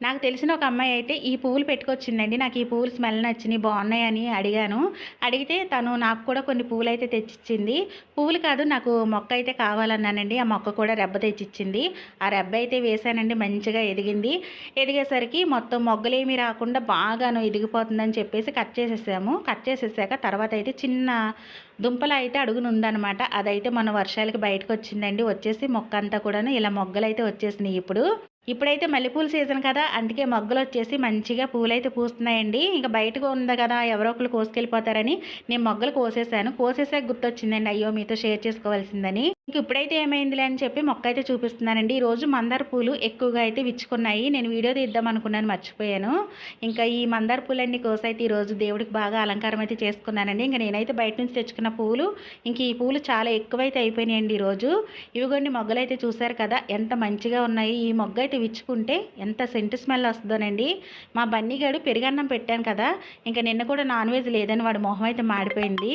నాకు తెలిసిన ఒక అమ్మాయి అయితే ఈ పువ్వులు పెట్టుకొచ్చిందండి. నాకు ఈ పువ్వులు స్మెల్ నచ్చినియి, బావున్నాయని అడిగాను. అడిగితే తను నాకు కూడా కొన్ని పువ్వులైతే తెచ్చిచ్చింది. పువ్వులు కాదు నాకు మొక్క అయితే కావాలన్నానండి. ఆ మొక్క కూడా రెబ్బ తెచ్చిచ్చింది. ఆ రెబ్బ అయితే వేశానండి. మంచిగా ఎదిగింది. ఎదిగేసరికి మొత్తం మొగ్గలేమి రాకుండా బాగాను ఎదిగిపోతుందని చెప్పేసి కట్ చేసేసాము. కట్ చేసేసాక తర్వాత అయితే చిన్న దుంపల అయితే అడుగునుందనమాట. అదైతే మొన్న వర్షాలకి బయటకొచ్చిందండి. వచ్చేసి మొక్క అంతా కూడాను ఇలా మొగ్గలైతే వచ్చేసినియి ఇప్పుడు. ఇప్పుడైతే మల్లెపూల సీజన్ కదా! అందుకే మొగ్గలొచ్చేసి మంచిగా పూలైతే పూస్తున్నాయండి. ఇంక బయటకు ఉంది కదా! ఎవరో ఒకళ్ళు కోసుకెళ్ళిపోతారని నేను మొగ్గలు కోసేసాను. కోసేసాక గుర్తొచ్చిందండి. అయ్యో! మీతో షేర్ చేసుకోవాల్సిందని. ఇంక ఇప్పుడైతే ఏమైందిలే అని చెప్పి మొక్క అయితే చూపిస్తున్నానండి. ఈరోజు మందార పూలు ఎక్కువగా అయితే విచ్చుకున్నాయి. నేను వీడియో తీద్దాం అనుకున్నాను మర్చిపోయాను. ఇంకా ఈ మందార పూలన్నీ కోసైతే ఈరోజు దేవుడికి బాగా అలంకారం అయితే చేసుకున్నానండి. ఇంక నేనైతే బయట నుంచి తెచ్చుకున్న పూలు ఇంక ఈ పూలు చాలా ఎక్కువైతే అయిపోయినాయండి ఈరోజు. ఇవిగోండి మొగ్గలైతే చూసారు కదా! ఎంత మంచిగా ఉన్నాయి. ఈ మొగ్గైతే విచ్చుకుంటే ఎంత సెంటు స్మెల్ వస్తదోనండి. మా బన్నీగాడు పెరుగన్నం పెట్టాను కదా! ఇంక నిన్న కూడా నాన్ వెజ్ లేదని వాడి మొహం అయితే మాడిపోయింది.